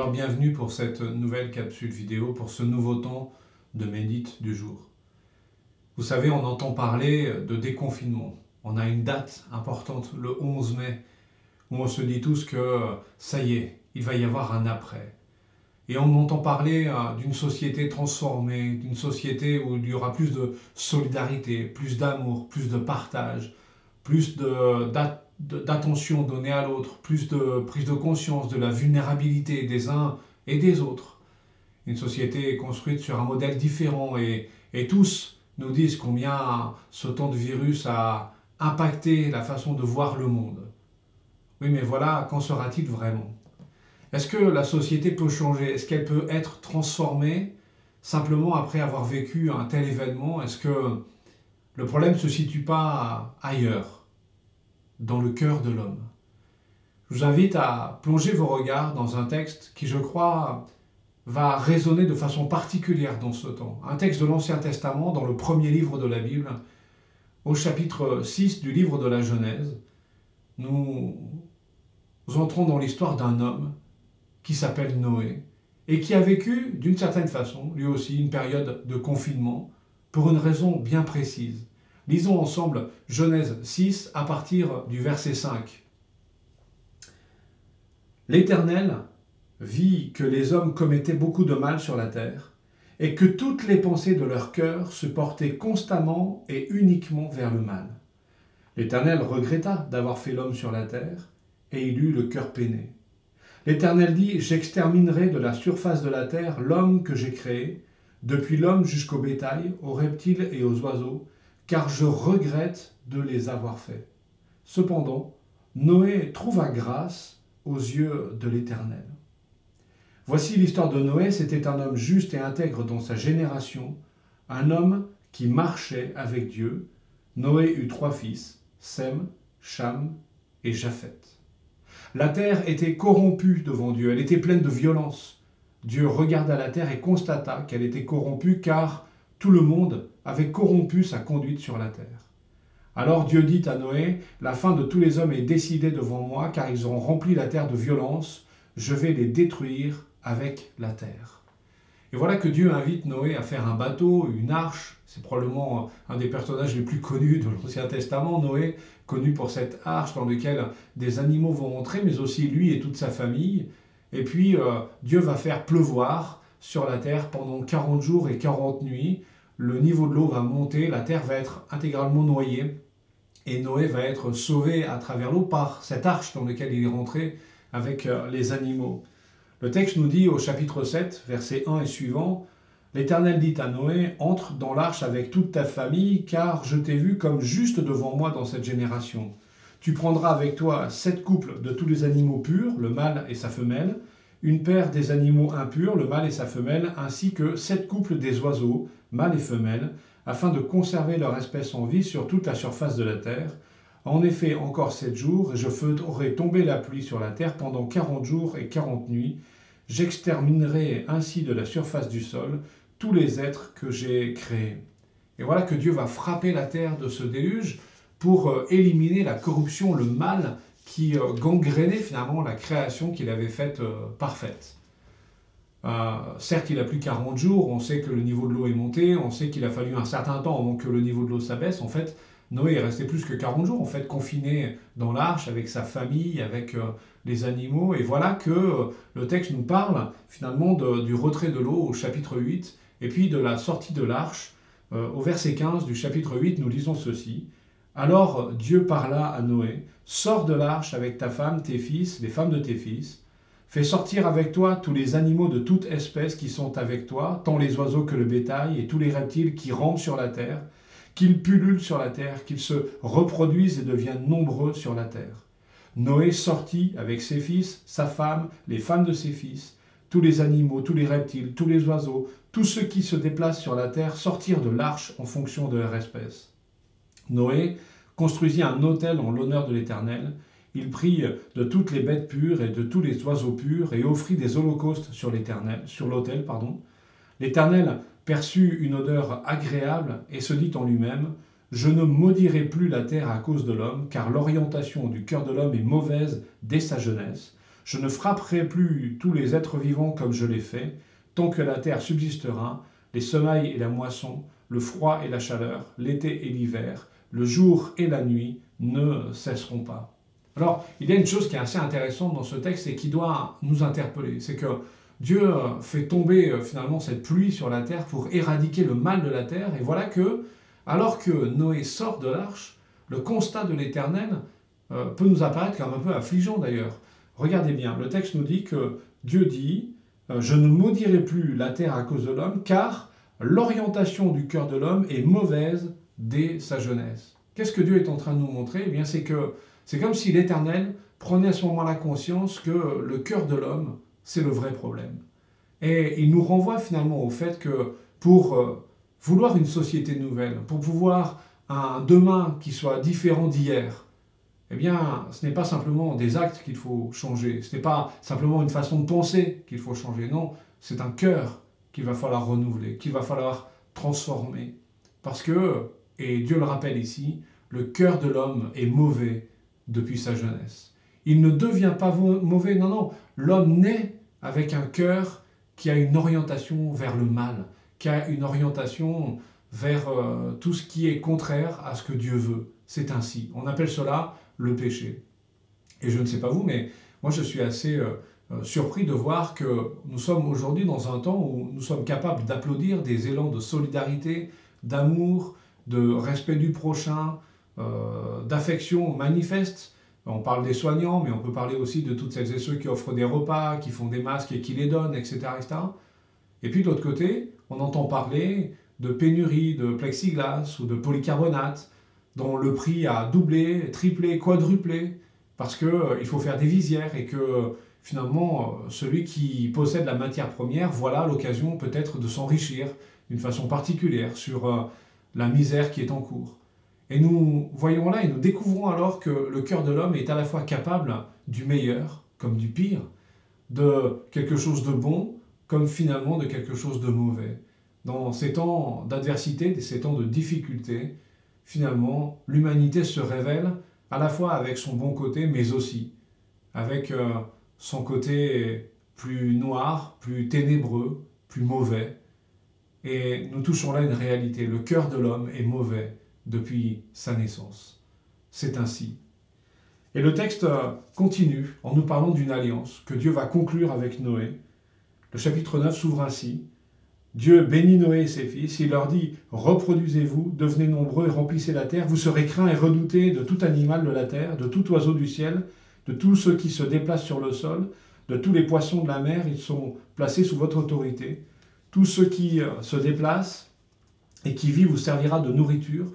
Alors bienvenue pour cette nouvelle capsule vidéo, pour ce nouveau temps de médite du jour. Vous savez, on entend parler de déconfinement. On a une date importante, le 11 mai, où on se dit tous que ça y est, il va y avoir un après. Et on entend parler d'une société transformée, d'une société où il y aura plus de solidarité, plus d'amour, plus de partage, plus d'attention donnée à l'autre, plus de prise de conscience de la vulnérabilité des uns et des autres. Une société construite sur un modèle différent et tous nous disent combien ce temps de virus a impacté la façon de voir le monde. Oui, mais voilà, qu'en sera-t-il vraiment ? Est-ce que la société peut changer ? Est-ce qu'elle peut être transformée simplement après avoir vécu un tel événement ? Est-ce que le problème ne se situe pas ailleurs, dans le cœur de l'homme ? Je vous invite à plonger vos regards dans un texte qui, je crois, va résonner de façon particulière dans ce temps. Un texte de l'Ancien Testament, dans le premier livre de la Bible, au chapitre 6 du livre de la Genèse. Nous entrons dans l'histoire d'un homme qui s'appelle Noé et qui a vécu, d'une certaine façon, lui aussi, une période de confinement pour une raison bien précise. Lisons ensemble Genèse 6 à partir du verset 5. L'Éternel vit que les hommes commettaient beaucoup de mal sur la terre et que toutes les pensées de leur cœur se portaient constamment et uniquement vers le mal. L'Éternel regretta d'avoir fait l'homme sur la terre et il eut le cœur peiné. L'Éternel dit : j'exterminerai de la surface de la terre l'homme que j'ai créé, depuis l'homme jusqu'au bétail, aux reptiles et aux oiseaux, car je regrette de les avoir faits. Cependant, Noé trouva grâce aux yeux de l'Éternel. Voici l'histoire de Noé. C'était un homme juste et intègre dans sa génération, un homme qui marchait avec Dieu. Noé eut 3 fils, Sem, Cham et Japheth. La terre était corrompue devant Dieu, elle était pleine de violence. Dieu regarda la terre et constata qu'elle était corrompue car tout le monde avait corrompu sa conduite sur la terre. Alors Dieu dit à Noé : la fin de tous les hommes est décidée devant moi car ils auront rempli la terre de violence, je vais les détruire avec la terre. Et voilà que Dieu invite Noé à faire un bateau, une arche. C'est probablement un des personnages les plus connus de l'Ancien Testament, Noé, connu pour cette arche dans laquelle des animaux vont entrer, mais aussi lui et toute sa famille. Et puis Dieu va faire pleuvoir sur la terre pendant 40 jours et 40 nuits. Le niveau de l'eau va monter, la terre va être intégralement noyée et Noé va être sauvé à travers l'eau par cette arche dans laquelle il est rentré avec les animaux. Le texte nous dit au chapitre 7, verset 1 et suivant, « L'Éternel dit à Noé, entre dans l'arche avec toute ta famille, car je t'ai vu comme juste devant moi dans cette génération. Tu prendras avec toi 7 couples de tous les animaux purs, le mâle et sa femelle, une paire des animaux impurs, le mâle et sa femelle, ainsi que 7 couples des oiseaux, mâle et femelle, afin de conserver leur espèce en vie sur toute la surface de la terre. En effet, encore 7 jours, et je ferai tomber la pluie sur la terre pendant 40 jours et 40 nuits. J'exterminerai ainsi de la surface du sol tous les êtres que j'ai créés. » Et voilà que Dieu va frapper la terre de ce déluge pour éliminer la corruption, le mal qui gangrénait finalement la création qu'il avait faite parfaite. Certes, il a plus 40 jours, on sait que le niveau de l'eau est monté, on sait qu'il a fallu un certain temps avant que le niveau de l'eau s'abaisse. En fait, Noé est resté plus que 40 jours, en fait, confiné dans l'arche avec sa famille, avec les animaux. Et voilà que le texte nous parle finalement du retrait de l'eau au chapitre 8 et puis de la sortie de l'arche. Au verset 15 du chapitre 8, nous lisons ceci. « Alors Dieu parla à Noé, sors de l'arche avec ta femme, tes fils, les femmes de tes fils. Fais sortir avec toi tous les animaux de toute espèce qui sont avec toi, tant les oiseaux que le bétail et tous les reptiles qui rampent sur la terre, qu'ils pullulent sur la terre, qu'ils se reproduisent et deviennent nombreux sur la terre. » Noé sortit avec ses fils, sa femme, les femmes de ses fils, tous les animaux, tous les reptiles, tous les oiseaux, tous ceux qui se déplacent sur la terre sortirent de l'arche en fonction de leur espèce. Noé construisit un autel en l'honneur de l'Éternel. Il prit de toutes les bêtes pures et de tous les oiseaux purs et offrit des holocaustes sur l'autel. L'Éternel perçut une odeur agréable et se dit en lui-même : je ne maudirai plus la terre à cause de l'homme, car l'orientation du cœur de l'homme est mauvaise dès sa jeunesse. Je ne frapperai plus tous les êtres vivants comme je l'ai fait, tant que la terre subsistera, les semailles et la moisson, le froid et la chaleur, l'été et l'hiver, le jour et la nuit ne cesseront pas. Alors, il y a une chose qui est assez intéressante dans ce texte et qui doit nous interpeller, c'est que Dieu fait tomber finalement cette pluie sur la terre pour éradiquer le mal de la terre, et voilà que, alors que Noé sort de l'arche, le constat de l'Éternel peut nous apparaître comme un peu affligeant d'ailleurs. Regardez bien, le texte nous dit que Dieu dit « Je ne maudirai plus la terre à cause de l'homme, car l'orientation du cœur de l'homme est mauvaise dès sa jeunesse. » Qu'est-ce que Dieu est en train de nous montrer? Eh bien, c'est comme si l'Éternel prenait à ce moment-là conscience que le cœur de l'homme, c'est le vrai problème. Et il nous renvoie finalement au fait que pour vouloir une société nouvelle, pour pouvoir un demain qui soit différent d'hier, eh bien, ce n'est pas simplement des actes qu'il faut changer, ce n'est pas simplement une façon de penser qu'il faut changer, non, c'est un cœur qu'il va falloir renouveler, qu'il va falloir transformer. Parce que, et Dieu le rappelle ici, le cœur de l'homme est mauvais depuis sa jeunesse. Il ne devient pas mauvais, non, non, l'homme naît avec un cœur qui a une orientation vers le mal, qui a une orientation vers tout ce qui est contraire à ce que Dieu veut. C'est ainsi. On appelle cela le péché. Et je ne sais pas vous, mais moi je suis assez surpris de voir que nous sommes aujourd'hui dans un temps où nous sommes capables d'applaudir des élans de solidarité, d'amour, de respect du prochain, d'affection manifeste. On parle des soignants, mais on peut parler aussi de toutes celles et ceux qui offrent des repas, qui font des masques et qui les donnent, etc. etc. Et puis de l'autre côté, on entend parler de pénurie de plexiglas ou de polycarbonate, dont le prix a doublé, triplé, quadruplé, parce qu'il faut faire des visières et que finalement, celui qui possède la matière première, voilà l'occasion peut-être de s'enrichir d'une façon particulière sur la misère qui est en cours. Et nous voyons là et nous découvrons alors que le cœur de l'homme est à la fois capable du meilleur comme du pire, de quelque chose de bon comme finalement de quelque chose de mauvais. Dans ces temps d'adversité, ces temps de difficulté, finalement, l'humanité se révèle à la fois avec son bon côté, mais aussi avec son côté plus noir, plus ténébreux, plus mauvais. Et nous touchons là une réalité. Le cœur de l'homme est mauvais depuis sa naissance. C'est ainsi. Et le texte continue en nous parlant d'une alliance que Dieu va conclure avec Noé. Le chapitre 9 s'ouvre ainsi. Dieu bénit Noé et ses fils, il leur dit « Reproduisez-vous, devenez nombreux et remplissez la terre, vous serez craints et redoutés de tout animal de la terre, de tout oiseau du ciel, de tous ceux qui se déplacent sur le sol, de tous les poissons de la mer, ils sont placés sous votre autorité. Tous ceux qui se déplacent et qui vivent vous servira de nourriture.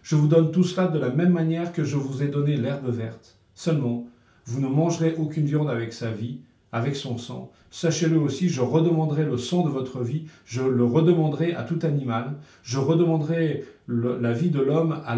Je vous donne tout cela de la même manière que je vous ai donné l'herbe verte. Seulement, vous ne mangerez aucune viande avec sa vie, avec son sang. Sachez-le aussi, je redemanderai le sang de votre vie, je le redemanderai à tout animal, je redemanderai la vie de l'homme, à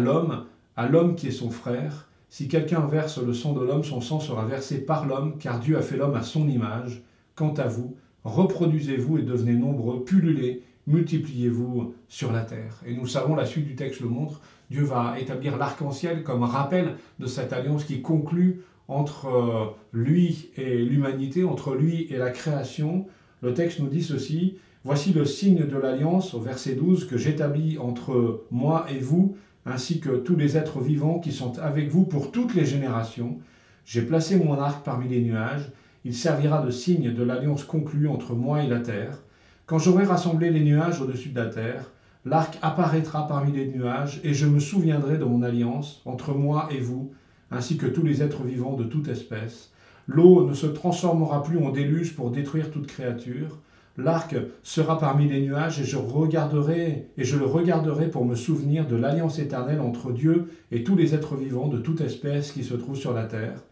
l'homme qui est son frère. Si quelqu'un verse le sang de l'homme, son sang sera versé par l'homme, car Dieu a fait l'homme à son image. Quant à vous, reproduisez-vous et devenez nombreux, pullulez, multipliez-vous sur la terre. Et nous savons, la suite du texte le montre, Dieu va établir l'arc-en-ciel comme rappel de cette alliance qui conclut entre lui et l'humanité, entre lui et la création. Le texte nous dit ceci, « Voici le signe de l'alliance, au verset 12, que j'établis entre moi et vous, ainsi que tous les êtres vivants qui sont avec vous pour toutes les générations. J'ai placé mon arc parmi les nuages, il servira de signe de l'alliance conclue entre moi et la terre. Quand j'aurai rassemblé les nuages au-dessus de la terre, l'arc apparaîtra parmi les nuages, et je me souviendrai de mon alliance entre moi et vous, ainsi que tous les êtres vivants de toute espèce. L'eau ne se transformera plus en déluge pour détruire toute créature. L'arc sera parmi les nuages et je le regarderai pour me souvenir de l'alliance éternelle entre Dieu et tous les êtres vivants de toute espèce qui se trouvent sur la terre.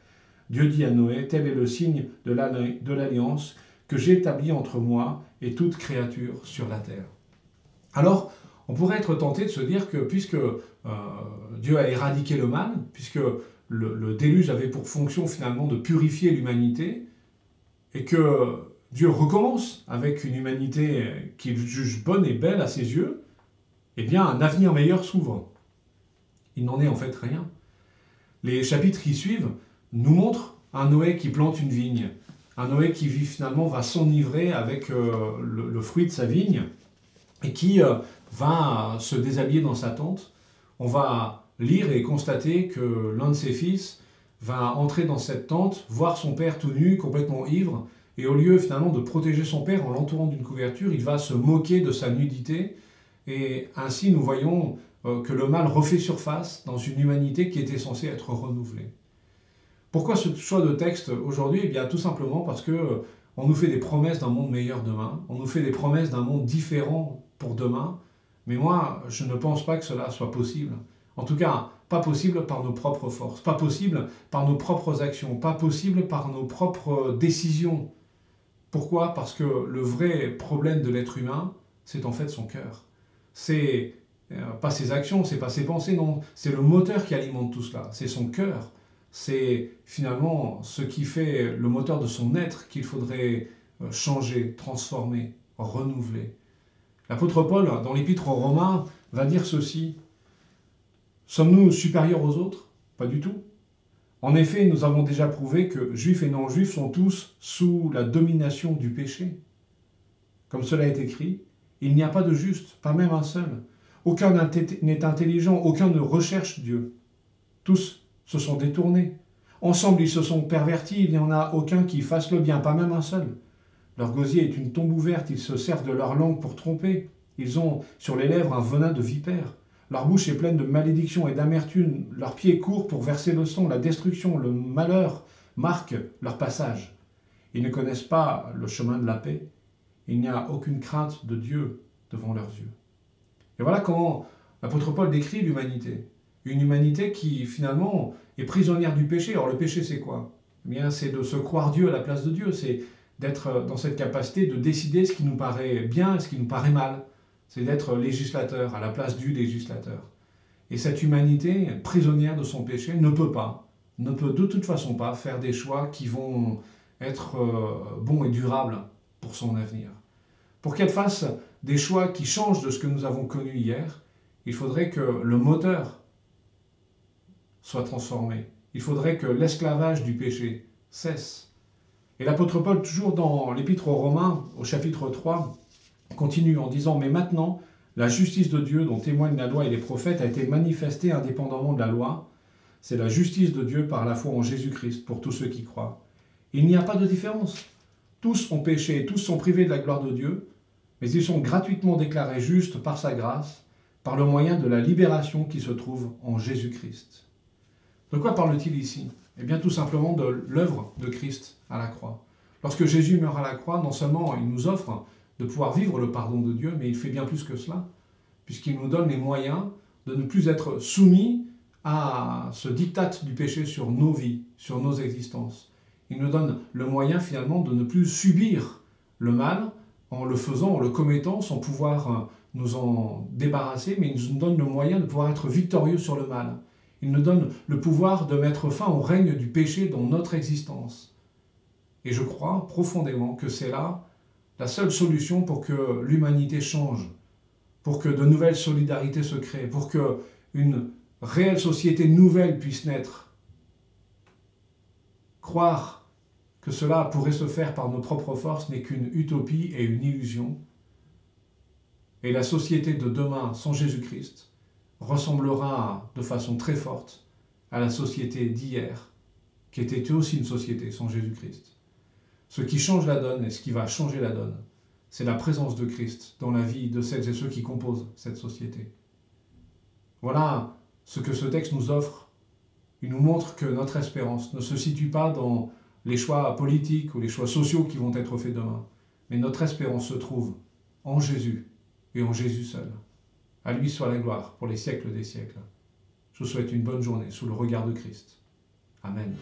Dieu dit à Noé, tel est le signe de l'alliance que j'ai établie entre moi et toute créature sur la terre. Alors, on pourrait être tenté de se dire que puisque Dieu a éradiqué le mal, puisque le déluge avait pour fonction finalement de purifier l'humanité, et que Dieu recommence avec une humanité qu'il juge bonne et belle à ses yeux, eh bien un avenir meilleur s'ouvre. Il n'en est en fait rien. Les chapitres qui suivent nous montrent un Noé qui plante une vigne, Un Noé qui finalement va s'enivrer avec le fruit de sa vigne et qui va se déshabiller dans sa tente. On va lire et constater que l'un de ses fils va entrer dans cette tente, voir son père tout nu, complètement ivre, et au lieu finalement de protéger son père en l'entourant d'une couverture, il va se moquer de sa nudité, et ainsi nous voyons que le mal refait surface dans une humanité qui était censée être renouvelée. Pourquoi ce choix de texte aujourd'hui? Eh bien tout simplement parce que on nous fait des promesses d'un monde meilleur demain, on nous fait des promesses d'un monde différent pour demain, mais moi je ne pense pas que cela soit possible. En tout cas, pas possible par nos propres forces, pas possible par nos propres actions, pas possible par nos propres décisions. Pourquoi? Parce que le vrai problème de l'être humain, c'est en fait son cœur. C'est pas ses actions, c'est pas ses pensées, non. C'est le moteur qui alimente tout cela, c'est son cœur. C'est finalement ce qui fait le moteur de son être qu'il faudrait changer, transformer, renouveler. L'apôtre Paul, dans l'Épître aux Romains, va dire ceci. Sommes-nous supérieurs aux autres? Pas du tout. En effet, nous avons déjà prouvé que juifs et non-juifs sont tous sous la domination du péché. Comme cela est écrit, il n'y a pas de juste, pas même un seul. Aucun n'est intelligent, aucun ne recherche Dieu. Tous se sont détournés. Ensemble, ils se sont pervertis, il n'y en a aucun qui fasse le bien, pas même un seul. Leur gosier est une tombe ouverte, ils se servent de leur langue pour tromper. Ils ont sur les lèvres un venin de vipère. Leur bouche est pleine de malédiction et d'amertume. Leurs pieds courent pour verser le sang, la destruction, le malheur marquent leur passage. Ils ne connaissent pas le chemin de la paix. Il n'y a aucune crainte de Dieu devant leurs yeux. Et voilà comment l'apôtre Paul décrit l'humanité. Une humanité qui, finalement, est prisonnière du péché. Alors le péché, c'est quoi? Eh bien, c'est de se croire Dieu à la place de Dieu. C'est d'être dans cette capacité de décider ce qui nous paraît bien et ce qui nous paraît mal. C'est d'être législateur à la place du législateur. Et cette humanité, prisonnière de son péché, ne peut de toute façon pas faire des choix qui vont être bons et durables pour son avenir. Pour qu'elle fasse des choix qui changent de ce que nous avons connu hier, il faudrait que le moteur soit transformé. Il faudrait que l'esclavage du péché cesse. Et l'apôtre Paul, toujours dans l'Épître aux Romains, au chapitre 3, continue en disant « Mais maintenant, la justice de Dieu dont témoignent la loi et les prophètes a été manifestée indépendamment de la loi. C'est la justice de Dieu par la foi en Jésus-Christ pour tous ceux qui croient. Il n'y a pas de différence. Tous ont péché, tous sont privés de la gloire de Dieu, mais ils sont gratuitement déclarés justes par sa grâce, par le moyen de la libération qui se trouve en Jésus-Christ. » De quoi parle-t-il ici? Eh bien tout simplement de l'œuvre de Christ à la croix. Lorsque Jésus meurt à la croix, non seulement il nous offre de pouvoir vivre le pardon de Dieu, mais il fait bien plus que cela, puisqu'il nous donne les moyens de ne plus être soumis à ce diktat du péché sur nos vies, sur nos existences. Il nous donne le moyen finalement de ne plus subir le mal en le faisant, en le commettant, sans pouvoir nous en débarrasser, mais il nous donne le moyen de pouvoir être victorieux sur le mal. Il nous donne le pouvoir de mettre fin au règne du péché dans notre existence. Et je crois profondément que c'est là la seule solution pour que l'humanité change, pour que de nouvelles solidarités se créent, pour qu'une réelle société nouvelle puisse naître. Croire que cela pourrait se faire par nos propres forces n'est qu'une utopie et une illusion. Et la société de demain sans Jésus-Christ ressemblera de façon très forte à la société d'hier, qui était aussi une société sans Jésus-Christ. Ce qui change la donne et ce qui va changer la donne, c'est la présence de Christ dans la vie de celles et ceux qui composent cette société. Voilà ce que ce texte nous offre. Il nous montre que notre espérance ne se situe pas dans les choix politiques ou les choix sociaux qui vont être faits demain, mais notre espérance se trouve en Jésus et en Jésus seul. À lui soit la gloire pour les siècles des siècles. Je vous souhaite une bonne journée sous le regard de Christ. Amen.